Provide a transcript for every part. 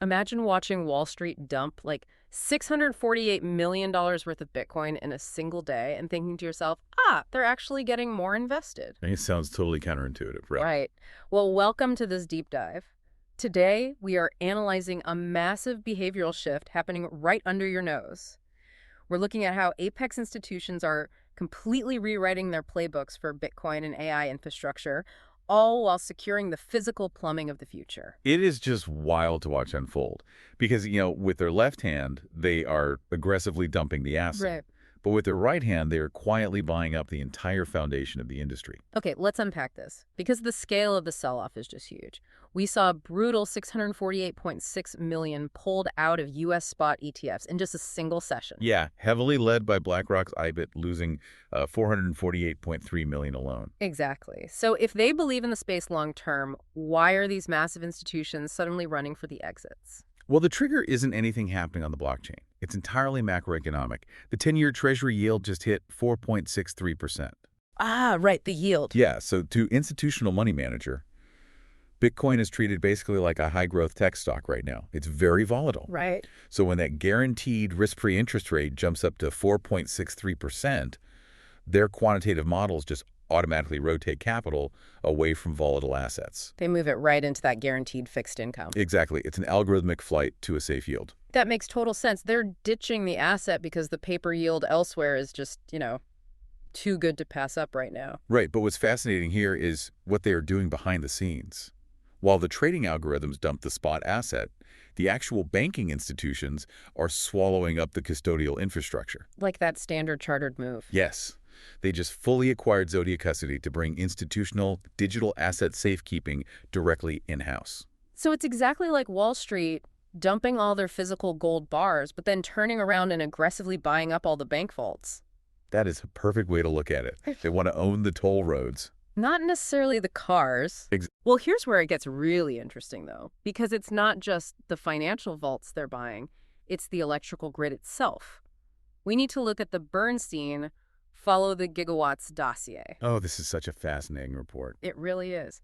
Imagine watching Wall Street dump like $648 million worth of Bitcoin in a single day and thinking to yourself, they're actually getting more invested. It sounds totally counterintuitive, right? Right. Well, welcome to this deep dive. Today, we are analyzing a massive behavioral shift happening right under your nose. We're looking at how apex institutions are completely rewriting their playbooks for Bitcoin and AI infrastructure, all while securing the physical plumbing of the future. It is just wild to watch unfold because, with their left hand, they are aggressively dumping the asset. Right. But with their right hand, they are quietly buying up the entire foundation of the industry. Okay, let's unpack this, because the scale of the sell-off is just huge. We saw a brutal 648.6 million pulled out of U.S. spot ETFs in just a single session. Yeah, heavily led by BlackRock's IBIT, losing 448.3 million alone. Exactly. So if they believe in the space long-term, why are these massive institutions suddenly running for the exits? Well, the trigger isn't anything happening on the blockchain. It's entirely macroeconomic. The 10-year Treasury yield just hit 4.63%. Right, the yield. Yeah, so to institutional money manager, Bitcoin is treated basically like a high-growth tech stock right now. It's very volatile. Right. So when that guaranteed risk-free interest rate jumps up to 4.63%, their quantitative models just automatically rotate capital away from volatile assets. They move it right into that guaranteed fixed income. Exactly. It's an algorithmic flight to a safe yield. That makes total sense. They're ditching the asset because the paper yield elsewhere is just, too good to pass up right now. Right, but what's fascinating here is what they are doing behind the scenes. While the trading algorithms dump the spot asset, the actual banking institutions are swallowing up the custodial infrastructure. Like that standard chartered move. Yes. They just fully acquired Zodia Custody to bring institutional digital asset safekeeping directly in-house. So it's exactly like Wall Street dumping all their physical gold bars, but then turning around and aggressively buying up all the bank vaults. That is a perfect way to look at it. They want to own the toll roads. Not necessarily the cars. Well, here's where it gets really interesting, though, because it's not just the financial vaults they're buying, it's the electrical grid itself. We need to look at the Bernstein Follow the Gigawatts dossier. Oh, this is such a fascinating report. It really is.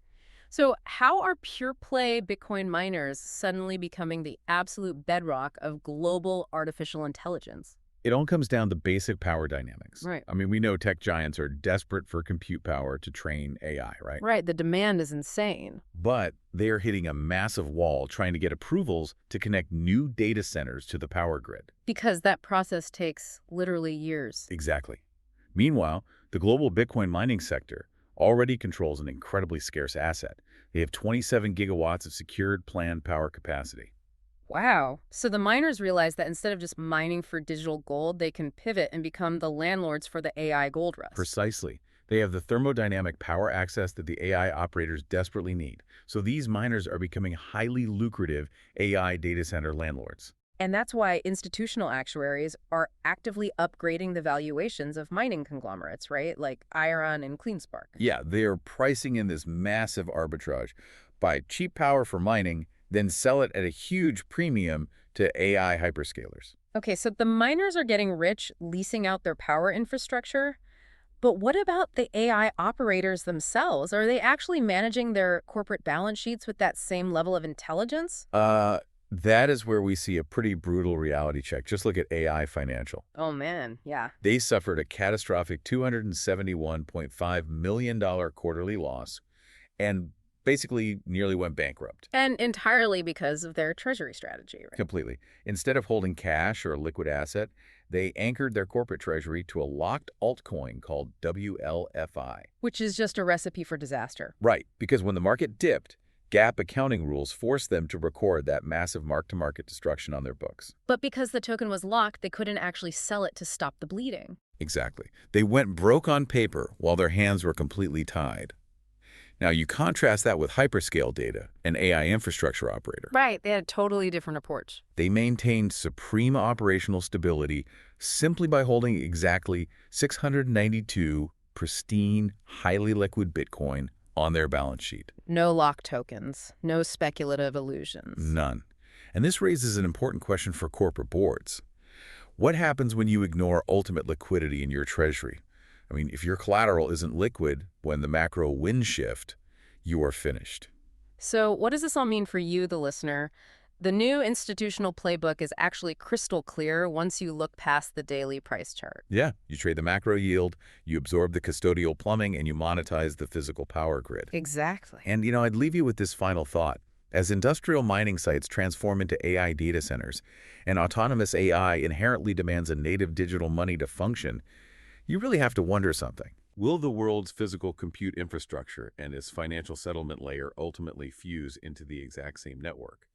So how are pure-play Bitcoin miners suddenly becoming the absolute bedrock of global artificial intelligence? It all comes down to basic power dynamics. Right. I mean, we know tech giants are desperate for compute power to train AI, right? Right. The demand is insane. But they are hitting a massive wall trying to get approvals to connect new data centers to the power grid. Because that process takes literally years. Exactly. Meanwhile, the global Bitcoin mining sector already controls an incredibly scarce asset. They have 27 gigawatts of secured planned power capacity. Wow. So the miners realize that instead of just mining for digital gold, they can pivot and become the landlords for the AI gold rush. Precisely. They have the thermodynamic power access that the AI operators desperately need. So these miners are becoming highly lucrative AI data center landlords. And that's why institutional actuaries are actively upgrading the valuations of mining conglomerates, right? Like Iron and CleanSpark. Yeah, they are pricing in this massive arbitrage. Buy cheap power for mining, then sell it at a huge premium to AI hyperscalers. Okay, so the miners are getting rich leasing out their power infrastructure. But what about the AI operators themselves? Are they actually managing their corporate balance sheets with that same level of intelligence? That is where we see a pretty brutal reality check. Just look at AI Financial. Oh, man, yeah. They suffered a catastrophic $271.5 million quarterly loss and basically nearly went bankrupt. And entirely because of their treasury strategy, right? Completely. Instead of holding cash or a liquid asset, they anchored their corporate treasury to a locked altcoin called WLFI. Which is just a recipe for disaster. Right, because when the market dipped, GAAP accounting rules forced them to record that massive mark-to-market destruction on their books. But because the token was locked, they couldn't actually sell it to stop the bleeding. Exactly. They went broke on paper while their hands were completely tied. Now, you contrast that with Hyperscale Data, an AI infrastructure operator. Right, they had a totally different approach. They maintained supreme operational stability simply by holding exactly 692 pristine, highly liquid Bitcoin on their balance sheet. No lock tokens, no speculative illusions. None. And this raises an important question for corporate boards. What happens when you ignore ultimate liquidity in your treasury? I mean, if your collateral isn't liquid when the macro winds shift, you are finished. So what does this all mean for you, the listener? The new institutional playbook is actually crystal clear once you look past the daily price chart. Yeah, you trade the macro yield, you absorb the custodial plumbing, and you monetize the physical power grid. Exactly. And, I'd leave you with this final thought. As industrial mining sites transform into AI data centers, and autonomous AI inherently demands a native digital money to function, you really have to wonder something. Will the world's physical compute infrastructure and its financial settlement layer ultimately fuse into the exact same network?